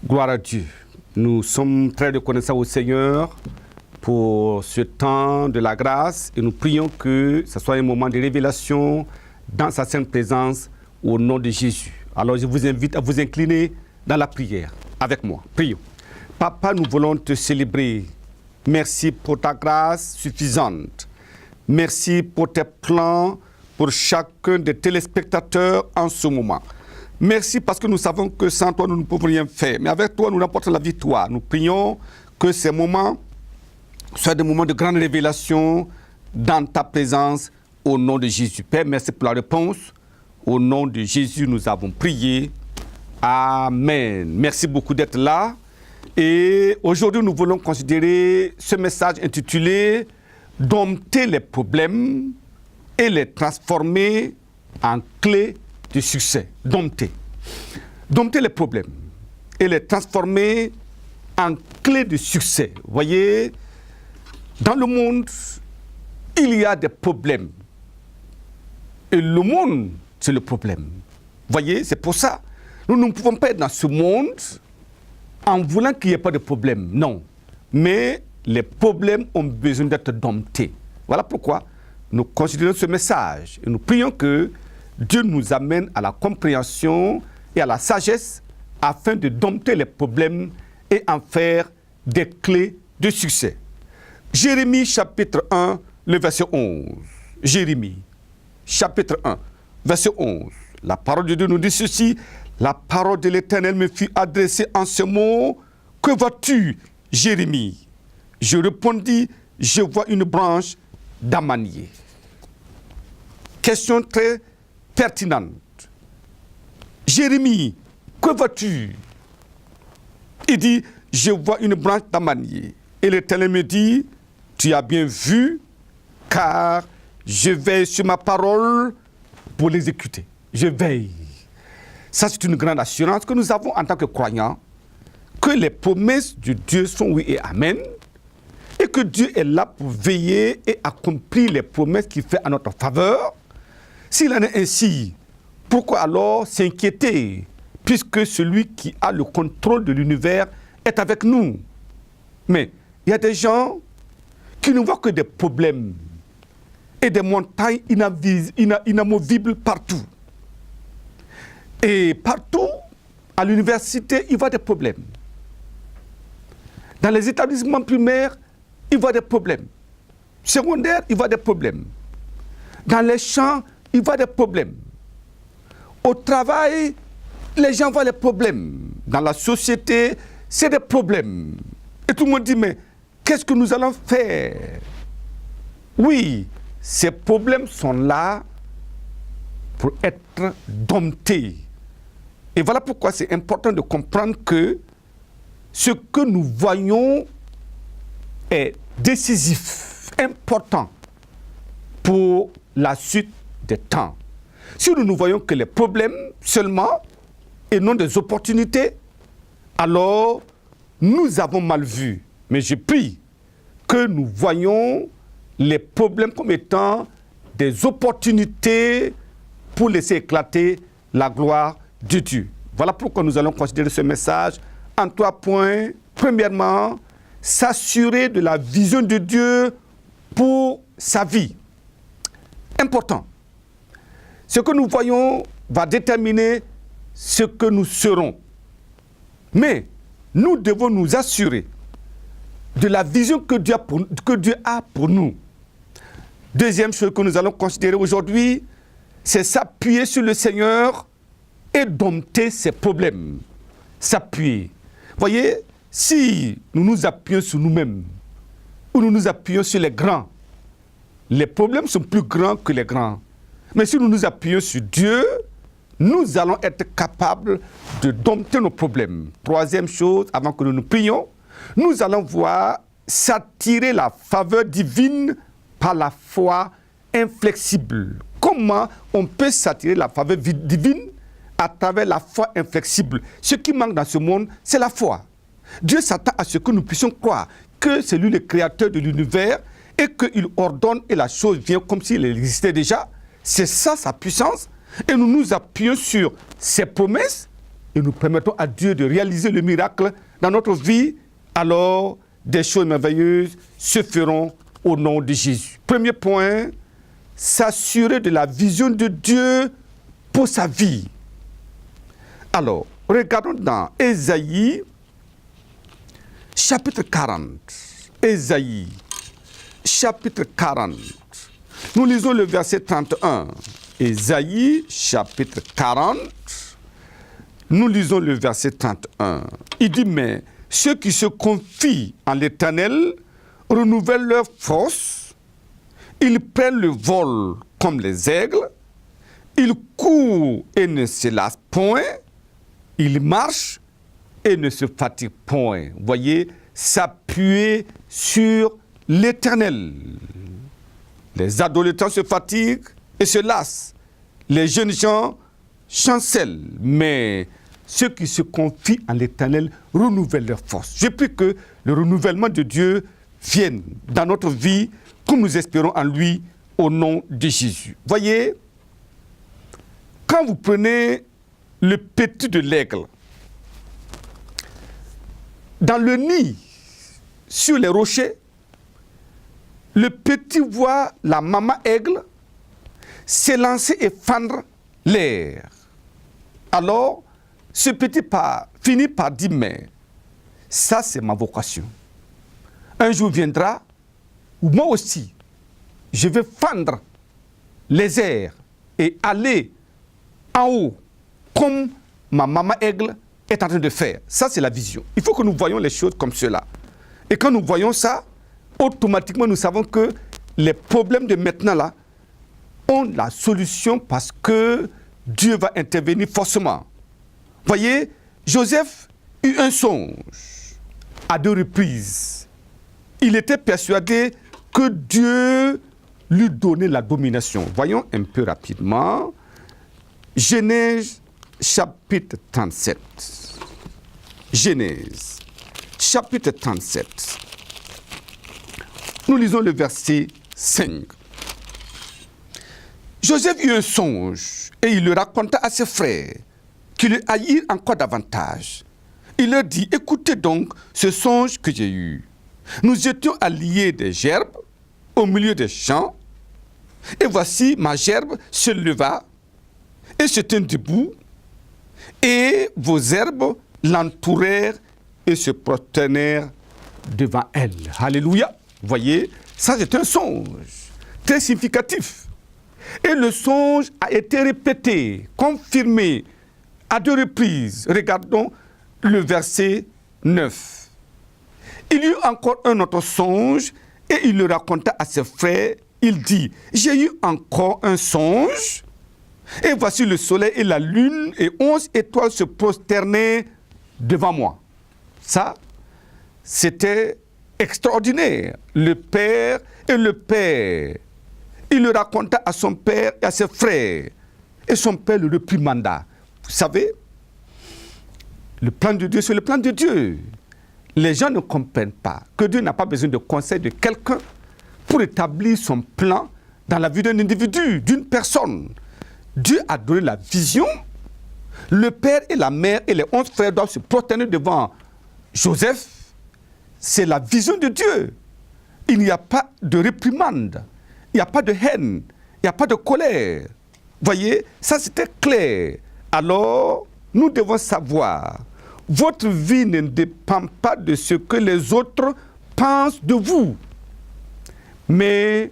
Gloire à Dieu. Nous sommes très reconnaissants au Seigneur pour ce temps de la grâce et nous prions que ce soit un moment de révélation dans sa sainte présence au nom de Jésus. Alors je vous invite à vous incliner dans la prière avec moi. Prions. Papa, nous voulons te célébrer. Merci pour ta grâce suffisante. Merci pour tes plans pour chacun des téléspectateurs en ce moment. Merci parce que nous savons que sans toi, nous ne pouvons rien faire. Mais avec toi, nous remportons la victoire. Nous prions que ces moments soient des moments de grande révélation dans ta présence au nom de Jésus. Père, merci pour la réponse. Au nom de Jésus, nous avons prié. Amen. Merci beaucoup d'être là. Et aujourd'hui, nous voulons considérer ce message intitulé « Dompter les problèmes et les transformer en clés de succès ». Dompter. Dompter les problèmes et les transformer en clés de succès. Vous voyez, dans le monde, il y a des problèmes. Et le monde, c'est le problème. Vous voyez, c'est pour ça. Nous ne pouvons pas être dans ce monde en voulant qu'il n'y ait pas de problème. Non. Mais les problèmes ont besoin d'être domptés. Voilà pourquoi nous considérons ce message. Et nous prions que Dieu nous amène à la compréhension et à la sagesse afin de dompter les problèmes et en faire des clés de succès. Jérémie chapitre 1, le verset 11. Jérémie chapitre 1, verset 11. La parole de Dieu nous dit ceci. La parole de l'Éternel me fut adressée en ce mot. Que vois-tu, Jérémie? Je répondis, je vois une branche d'amandier. Question très pertinente. Jérémie, que vois-tu? Il dit, je vois une branche d'amandier. Et l'Éternel me dit, tu as bien vu, car je veille sur ma parole pour l'exécuter. Je veille. Ça, c'est une grande assurance que nous avons en tant que croyants, que les promesses de Dieu sont oui et amen, et que Dieu est là pour veiller et accomplir les promesses qu'il fait en notre faveur. S'il en est ainsi, pourquoi alors s'inquiéter, puisque celui qui a le contrôle de l'univers est avec nous? Mais il y a des gens qui ne voient que des problèmes et des montagnes inamovibles partout. Et partout, à l'université, il voit des problèmes. Dans les établissements primaires, il voit des problèmes. Secondaires, il voit des problèmes. Dans les champs, il voit des problèmes. Au travail, les gens voient les problèmes. Dans la société, c'est des problèmes. Et tout le monde dit, mais qu'est-ce que nous allons faire? Oui, ces problèmes sont là pour être domptés. Et voilà pourquoi c'est important de comprendre que ce que nous voyons est décisif, important pour la suite des temps. Si nous ne voyons que les problèmes seulement et non des opportunités, alors nous avons mal vu. Mais je prie que nous voyons les problèmes comme étant des opportunités pour laisser éclater la gloire de Dieu. Voilà pourquoi nous allons considérer ce message en 3 points. Premièrement, s'assurer de la vision de Dieu pour sa vie. Important. Ce que nous voyons va déterminer ce que nous serons. Mais nous devons nous assurer de la vision que Dieu a pour nous. Deuxième chose que nous allons considérer aujourd'hui, c'est s'appuyer sur le Seigneur et dompter ses problèmes. S'appuyer. Voyez, si nous nous appuyons sur nous-mêmes, ou nous nous appuyons sur les grands, les problèmes sont plus grands que les grands. Mais si nous nous appuyons sur Dieu, nous allons être capables de dompter nos problèmes. Troisième chose, avant que nous nous prions, nous allons voir s'attirer la faveur divine par la foi inflexible. Comment on peut s'attirer la faveur divine à travers la foi inflexible. Ce qui manque dans ce monde, c'est la foi. Dieu s'attend à ce que nous puissions croire que c'est lui le créateur de l'univers et qu'il ordonne et la chose vient comme s'il existait déjà. C'est ça sa puissance. Et nous nous appuyons sur ses promesses et nous permettons à Dieu de réaliser le miracle dans notre vie. Alors, des choses merveilleuses se feront au nom de Jésus. Premier point, s'assurer de la vision de Dieu pour sa vie. Alors, regardons dans Ésaïe, chapitre 40. Ésaïe, chapitre 40. Nous lisons le verset 31. Ésaïe, chapitre 40. Nous lisons le verset 31. Il dit, mais ceux qui se confient en l'Éternel renouvellent leur force. Ils prennent le vol comme les aigles. Ils courent et ne se lassent point. Ils marchent et ne se fatiguent point. Voyez, s'appuyer sur l'Éternel. Les adolescents se fatiguent et se lassent. Les jeunes gens chancellent. Mais ceux qui se confient en l'Éternel renouvellent leur force. Je prie que le renouvellement de Dieu vienne dans notre vie, comme nous espérons en lui, au nom de Jésus. Voyez, quand vous prenez le petit de l'aigle, dans le nid, sur les rochers, le petit voit la maman aigle s'élancer et fendre l'air. Alors, ce petit finit par dire, mais ça c'est ma vocation. Un jour viendra où moi aussi, je vais fendre les airs et aller en haut, comme ma maman aigle est en train de faire. Ça, c'est la vision. Il faut que nous voyions les choses comme cela. Et quand nous voyons ça, automatiquement, nous savons que les problèmes de maintenant, là, ont la solution parce que Dieu va intervenir forcément. Voyez, Joseph eut un songe à 2 reprises. Il était persuadé que Dieu lui donnait la domination. Voyons un peu rapidement. Genèse chapitre 37. Genèse chapitre 37. Nous lisons le verset 5. Joseph eut un songe et il le raconta à ses frères qui le haïrent encore davantage. Il leur dit, écoutez donc ce songe que j'ai eu. Nous étions alliés des gerbes au milieu des champs et voici ma gerbe se leva et se tint debout et vos herbes l'entourèrent et se prosternèrent devant elle. Alléluia. Voyez, ça c'est un songe très significatif. Et le songe a été répété, confirmé à 2 reprises. Regardons le verset 9. Il y eut encore un autre songe et il le raconta à ses frères. Il dit, j'ai eu encore un songe et voici le soleil et la lune et 11 étoiles se prosternaient devant moi. Ça, c'était extraordinaire. Le père et le père. Il le raconta à son père et à ses frères. Et son père le réprimanda. Vous savez, le plan de Dieu, c'est le plan de Dieu. Les gens ne comprennent pas que Dieu n'a pas besoin de conseil de quelqu'un pour établir son plan dans la vie d'un individu, d'une personne. Dieu a donné la vision. Le père et la mère et les 11 frères doivent se prosterner devant Joseph. C'est la vision de Dieu. Il n'y a pas de réprimande. Il n'y a pas de haine. Il n'y a pas de colère. Voyez, ça c'était clair. Alors, nous devons savoir, votre vie ne dépend pas de ce que les autres pensent de vous, mais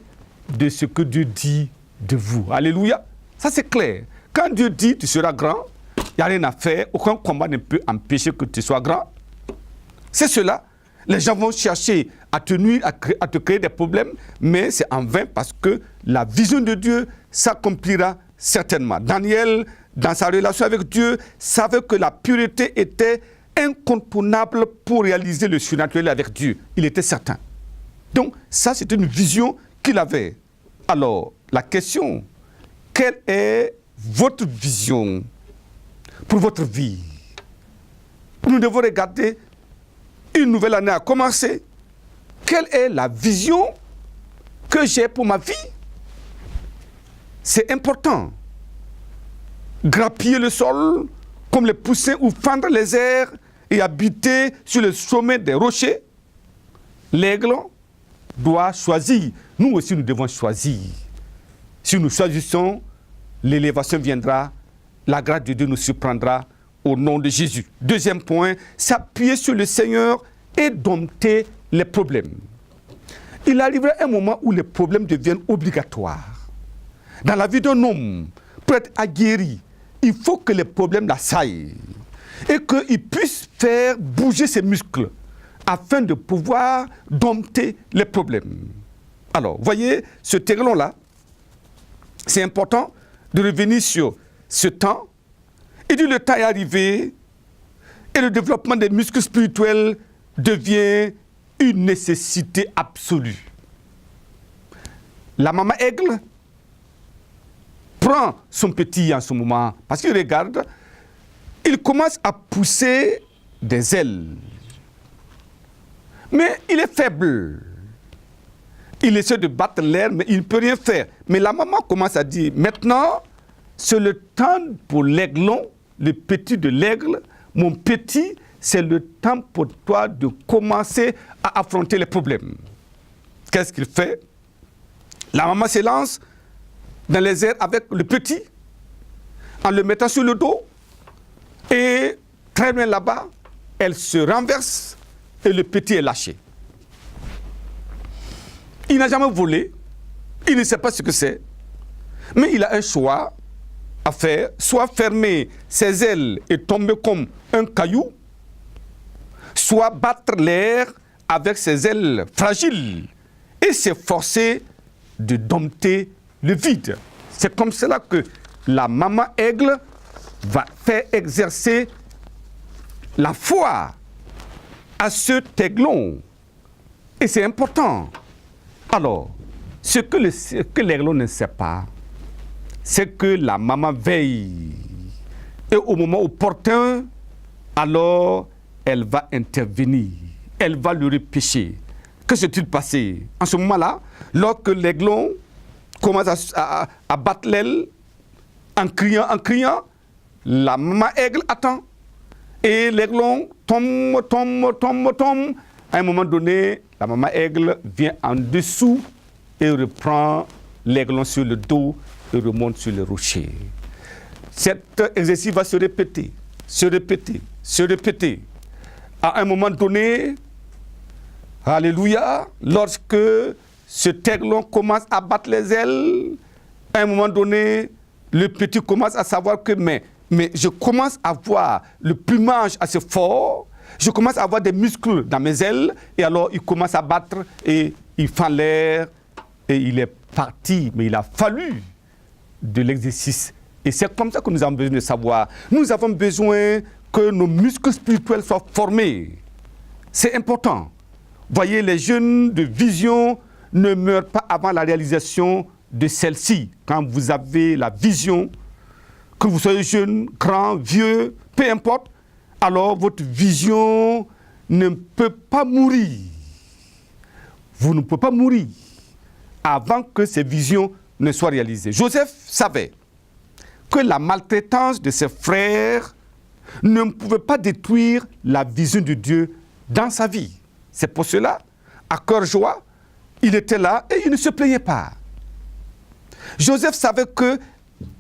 de ce que Dieu dit de vous. Alléluia. Ça c'est clair. Quand Dieu dit tu seras grand, il n'y a rien à faire. Aucun combat ne peut empêcher que tu sois grand. C'est cela. Les gens vont chercher à te nuire, à te créer des problèmes, mais c'est en vain parce que la vision de Dieu s'accomplira certainement. Daniel, dans sa relation avec Dieu, savait que la pureté était incontournable pour réaliser le surnaturel avec Dieu. Il était certain. Donc, ça, c'est une vision qu'il avait. Alors, la question, quelle est votre vision pour votre vie. Nous devons regarder, une nouvelle année a commencé. Quelle est la vision que j'ai pour ma vie? C'est important. Grappiller le sol comme les poussins ou fendre les airs et habiter sur le sommet des rochers. L'aigle doit choisir. Nous aussi, nous devons choisir. Si nous choisissons, l'élévation viendra, la grâce de Dieu nous surprendra au nom de Jésus. Deuxième point, s'appuyer sur le Seigneur et dompter les problèmes. Il arrivera un moment où les problèmes deviennent obligatoires. Dans la vie d'un homme, pour être aguerri, il faut que les problèmes l'assaillent et qu'il puisse faire bouger ses muscles afin de pouvoir dompter les problèmes. Alors, voyez, ce terreau-là, c'est important de revenir sur ce temps. Et dit le temps est arrivé et le développement des muscles spirituels devient une nécessité absolue. La maman aigle prend son petit en ce moment parce qu'il regarde, il commence à pousser des ailes. Mais il est faible. Il essaie de battre l'air, mais il ne peut rien faire. Mais la maman commence à dire, maintenant, c'est le temps pour l'aiglon, le petit de l'aigle. Mon petit, c'est le temps pour toi de commencer à affronter les problèmes. Qu'est-ce qu'il fait? La maman se lance dans les airs avec le petit, en le mettant sur le dos. Et très loin là-bas, elle se renverse et le petit est lâché. Il n'a jamais volé, il ne sait pas ce que c'est, mais il a un choix à faire, soit fermer ses ailes et tomber comme un caillou, soit battre l'air avec ses ailes fragiles et s'efforcer de dompter le vide. C'est comme cela que la maman aigle va faire exercer la foi à ce aiglon. Et c'est important. Alors, ce que l'aiglon ne sait pas, c'est que la maman veille. Et au moment opportun, alors, elle va intervenir. Elle va le repêcher. Que s'est-il passé? En ce moment-là, lorsque l'aiglon commence à battre l'aile, en criant, la maman aigle attend. Et l'aiglon tombe. À un moment donné, la maman aigle vient en dessous et reprend l'aiglon sur le dos et remonte sur le rocher. Cet exercice va se répéter. À un moment donné, alléluia, lorsque ce aiglon commence à battre les ailes, à un moment donné, le petit commence à savoir que mais je commence à voir le plumage assez fort, je commence à avoir des muscles dans mes ailes, et alors il commence à battre et il fend l'air et il est parti. Mais il a fallu de l'exercice. Et c'est comme ça que nous avons besoin de savoir. Nous avons besoin que nos muscles spirituels soient formés. C'est important. Voyez, les jeunes de vision ne meurent pas avant la réalisation de celle-ci. Quand vous avez la vision, que vous soyez jeune, grand, vieux, peu importe, alors votre vision ne peut pas mourir. Vous ne pouvez pas mourir avant que ces visions ne soient réalisées. Joseph savait que la maltraitance de ses frères ne pouvait pas détruire la vision de Dieu dans sa vie. C'est pour cela, à cœur joie, il était là et il ne se plaignait pas. Joseph savait que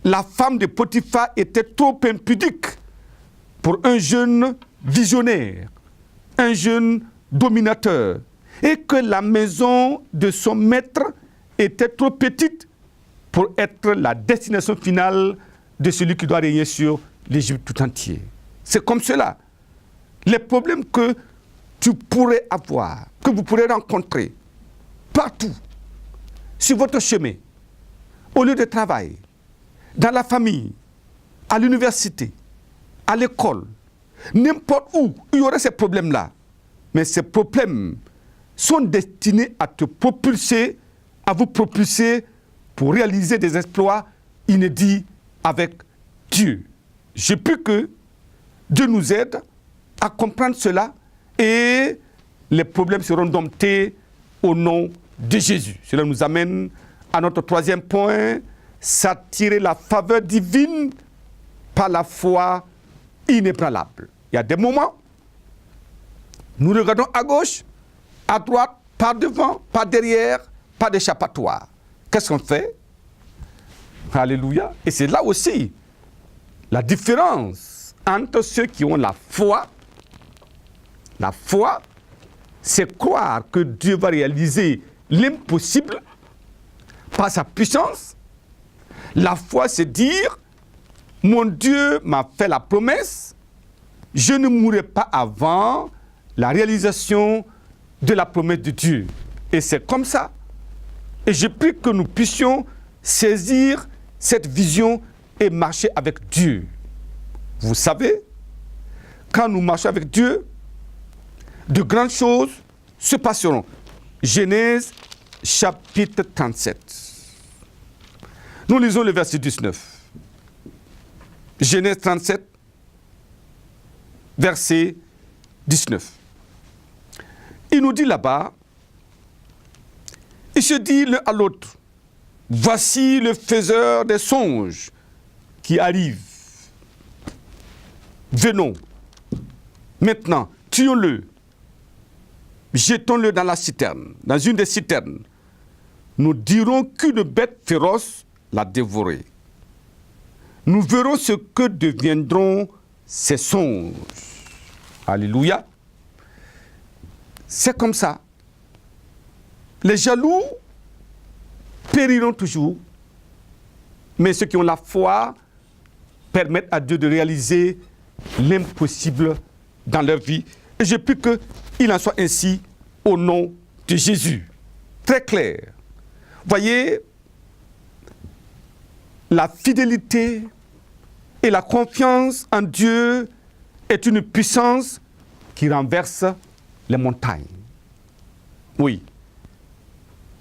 la femme de Potiphar était trop impudique pour un jeune visionnaire, un jeune dominateur, et que la maison de son maître était trop petite pour être la destination finale de celui qui doit régner sur l'Égypte tout entier. C'est comme cela. Les problèmes que tu pourrais avoir, que vous pourrez rencontrer partout, sur votre chemin, au lieu de travail, dans la famille, à l'université, à l'école, n'importe où, il y aurait ces problèmes-là. Mais ces problèmes sont destinés à te propulser, à vous propulser pour réaliser des exploits inédits avec Dieu. J'ai pu que Dieu nous aide à comprendre cela et les problèmes seront domptés au nom de Jésus. Cela nous amène à notre troisième point, s'attirer la faveur divine par la foi inébranlable. Il y a des moments, nous regardons à gauche, à droite, par devant, par derrière, pas d'échappatoire. Qu'est-ce qu'on fait? Alléluia. Et c'est là aussi la différence entre ceux qui ont la foi. La foi, c'est croire que Dieu va réaliser l'impossible par sa puissance. La foi, c'est dire, mon Dieu m'a fait la promesse, je ne mourrai pas avant la réalisation de la promesse de Dieu. Et c'est comme ça. Et je prie que nous puissions saisir cette vision et marcher avec Dieu. Vous savez, quand nous marchons avec Dieu, de grandes choses se passeront. Genèse chapitre 37. Nous lisons le verset 19. Genèse 37, verset 19. Il nous dit là-bas, il se dit l'un à l'autre, voici le faiseur des songes qui arrive. Venons, maintenant, tuons-le, jetons-le dans la citerne, dans une des citernes. Nous dirons qu'une bête féroce l'a dévoré. Nous verrons ce que deviendront ces songes. Alléluia. C'est comme ça. Les jaloux périront toujours, mais ceux qui ont la foi permettent à Dieu de réaliser l'impossible dans leur vie. Et je prie qu'il en soit ainsi au nom de Jésus. Très clair. Voyez, la fidélité et la confiance en Dieu est une puissance qui renverse les montagnes. Oui.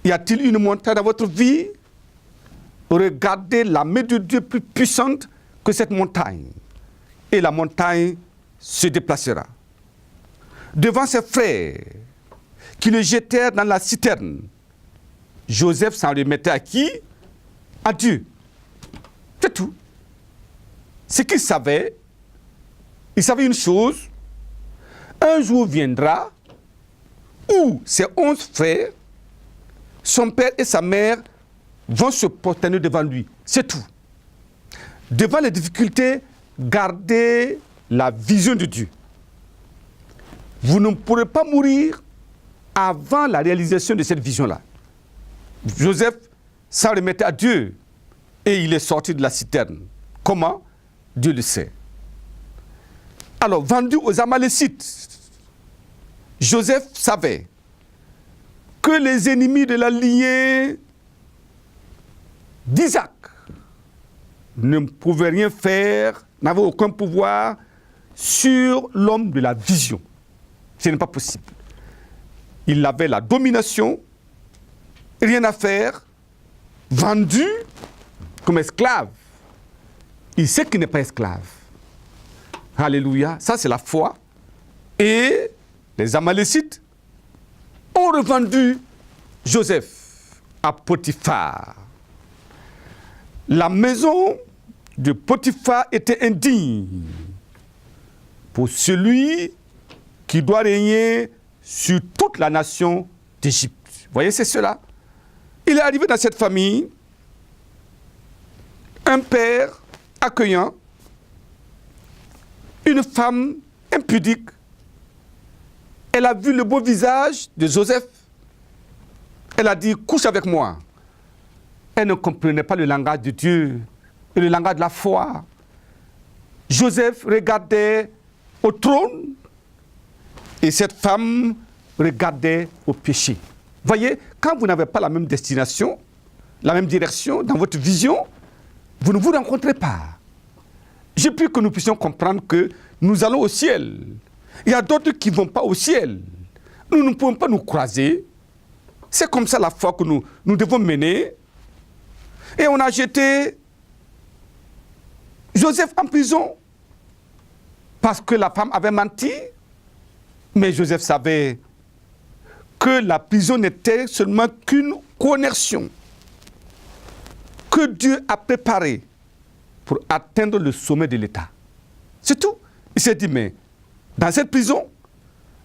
Y a-t-il une montagne dans votre vie? Regardez la main de Dieu plus puissante que cette montagne. Et la montagne se déplacera. Devant ses frères qui le jetèrent dans la citerne, Joseph s'en remettait à qui? À Dieu. C'est tout. Ce qu'il savait, il savait une chose, un jour viendra où ses 11 frères, son père et sa mère vont se prosterner devant lui. C'est tout. Devant les difficultés, gardez la vision de Dieu. Vous ne pourrez pas mourir avant la réalisation de cette vision-là. Joseph s'en remettait à Dieu et il est sorti de la citerne. Comment? Dieu le sait. Alors, vendu aux Amalécites, Joseph savait que les ennemis de la lignée d'Isaac ne pouvaient rien faire, n'avaient aucun pouvoir sur l'homme de la vision. Ce n'est pas possible. Il avait la domination, rien à faire, vendu comme esclave. Il sait qu'il n'est pas esclave. Alléluia. Ça, c'est la foi. Et les Amalécites ont revendu Joseph à Potiphar. La maison de Potiphar était indigne pour celui qui doit régner sur toute la nation d'Égypte. Vous voyez, c'est cela. Il est arrivé dans cette famille un père accueillant, une femme impudique. Elle a vu le beau visage de Joseph. Elle a dit, couche avec moi. Elle ne comprenait pas le langage de Dieu et le langage de la foi. Joseph regardait au trône et cette femme regardait au péché. Voyez, quand vous n'avez pas la même destination, la même direction dans votre vision, vous ne vous rencontrez pas. J'ai pris que nous puissions comprendre que nous allons au ciel. Il y a d'autres qui ne vont pas au ciel. Nous ne pouvons pas nous croiser. C'est comme ça la foi que nous devons mener. Et on a jeté Joseph en prison. parce que la femme avait menti. Mais Joseph savait que la prison n'était seulement qu'une connexion que Dieu a préparée pour atteindre le sommet de l'État. C'est tout. Il s'est dit, mais dans cette prison,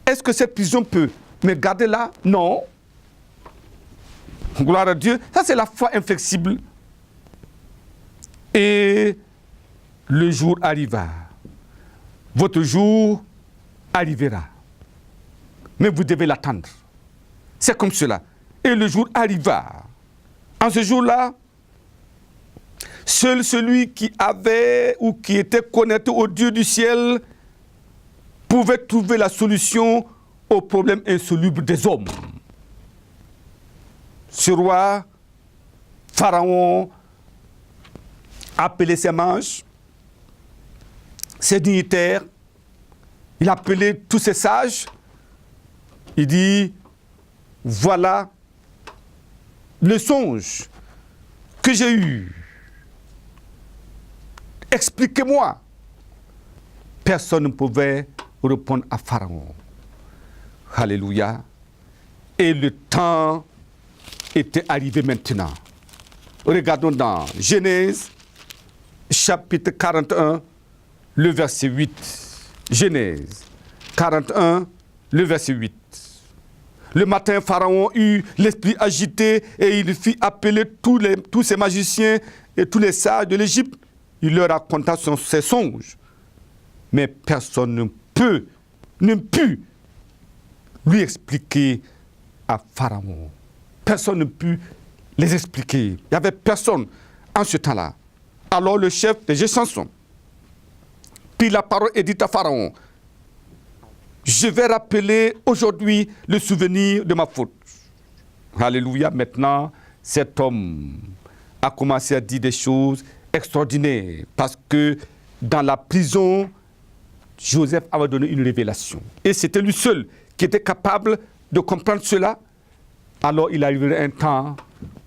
est-ce que cette prison peut me garder là? Non. Gloire à Dieu. Ça, c'est la foi inflexible. Et le jour arriva. Votre jour arrivera. Mais vous devez l'attendre. C'est comme cela. Et le jour arriva. En ce jour-là, seul celui qui avait ou qui était connecté au Dieu du ciel pouvait trouver la solution aux problèmes insolubles des hommes. Ce roi, Pharaon, appelait ses mages, ses dignitaires, il appelait tous ses sages, il dit, voilà le songe que j'ai eu. Expliquez-moi. Personne ne pouvait répondre à Pharaon. Alléluia. Et le temps était arrivé maintenant. Regardons dans Genèse, chapitre 41, le verset 8. Genèse 41, le verset 8. Le matin, Pharaon eut l'esprit agité et il fit appeler tous ses magiciens et tous les sages de l'Égypte. Il leur raconta ses songes. Mais personne ne put lui expliquer à Pharaon. Personne ne put les expliquer. Il n'y avait personne en ce temps-là. Alors le chef des Géchansons prit la parole et dit à Pharaon, je vais rappeler aujourd'hui le souvenir de ma faute. Alléluia. Maintenant, cet homme a commencé à dire des choses extraordinaires parce que dans la prison, Joseph avait donné une révélation. Et c'était lui seul qui était capable de comprendre cela. Alors il arriverait un temps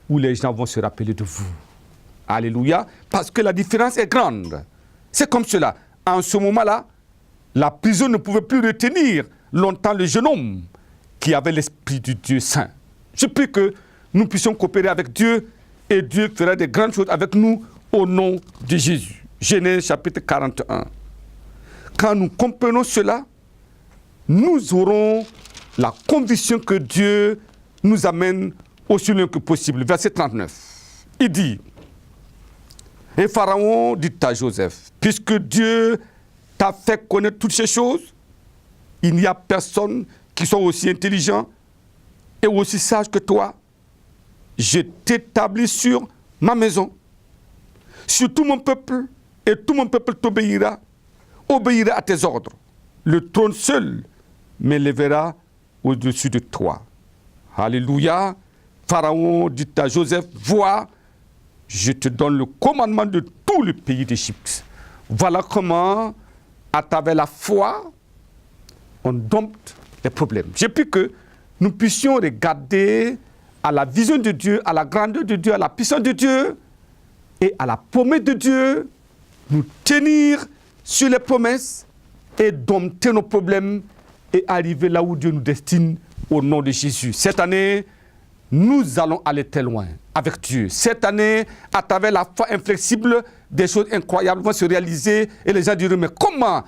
où les gens vont se rappeler de vous. Alléluia. Parce que la différence est grande. C'est comme cela. En ce moment-là, la prison ne pouvait plus retenir longtemps le jeune homme qui avait l'esprit du Dieu saint. Je prie que nous puissions coopérer avec Dieu et Dieu fera de grandes choses avec nous au nom de Jésus. Genèse chapitre 41. Quand nous comprenons cela, nous aurons la conviction que Dieu nous amène aussi loin que possible. Verset 39. Il dit, et Pharaon dit à Joseph, puisque Dieu t'a fait connaître toutes ces choses, il n'y a personne qui soit aussi intelligent et aussi sage que toi. Je t'établis sur ma maison, sur tout mon peuple, et tout mon peuple t'obéira à tes ordres. Le trône seul m'élèvera au-dessus de toi. Alléluia. Pharaon dit à Joseph, vois, je te donne le commandement de tout le pays d'Égypte. Voilà comment, à travers la foi, on dompte les problèmes. J'ai pris que nous puissions regarder à la vision de Dieu, à la grandeur de Dieu, à la puissance de Dieu et à la promesse de Dieu, nous tenir sur les promesses et dompter nos problèmes et arriver là où Dieu nous destine au nom de Jésus. Cette année, nous allons aller très loin avec Dieu. Cette année, à travers la foi inflexible, des choses incroyables vont se réaliser et les gens diront, mais comment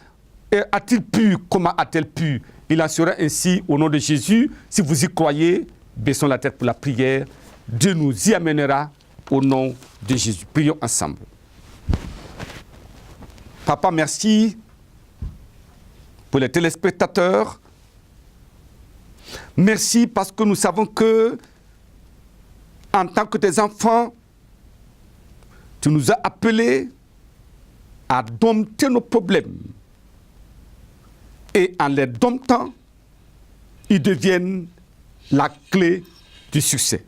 a-t-il pu, comment a-t-elle pu? Il en sera ainsi au nom de Jésus. Si vous y croyez, baissons la tête pour la prière. Dieu nous y amènera au nom de Jésus. Prions ensemble. Papa, merci pour les téléspectateurs. Merci parce que nous savons que, en tant que tes enfants, tu nous as appelés à dompter nos problèmes. Et en les domptant, ils deviennent la clé du succès.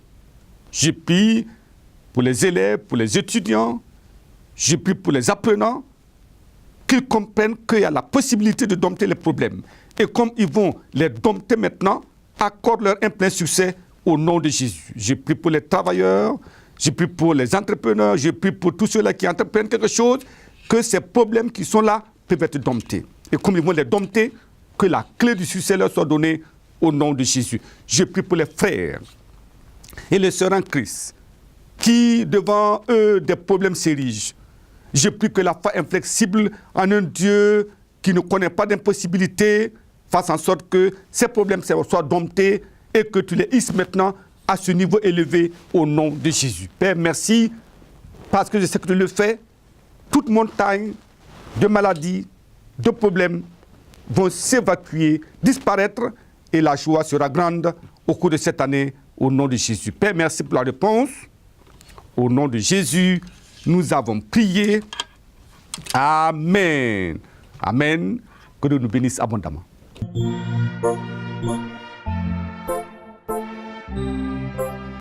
Je prie pour les élèves, pour les étudiants, je prie pour les apprenants, qu'ils comprennent qu'il y a la possibilité de dompter les problèmes. Et comme ils vont les dompter maintenant, accorde-leur un plein succès au nom de Jésus. Je prie pour les travailleurs, je prie pour les entrepreneurs, je prie pour tous ceux-là qui entreprennent quelque chose, que ces problèmes qui sont là peuvent être domptés. et comme ils vont les dompter, que la clé du succès leur soit donnée au nom de Jésus. Je prie pour les frères et les sœurs en Christ qui, devant eux, des problèmes s'érigent. Je prie que la foi inflexible en un Dieu qui ne connaît pas d'impossibilité fasse en sorte que ces problèmes soient domptés et que tu les hisses maintenant à ce niveau élevé au nom de Jésus. Père, merci parce que je sais que tu le fais. Toute montagne de maladies, de problèmes vont s'évacuer, disparaître et la joie sera grande au cours de cette année au nom de Jésus. Père, merci pour la réponse. Au nom de Jésus, nous avons prié. Amen. Amen. Que Dieu nous bénisse abondamment.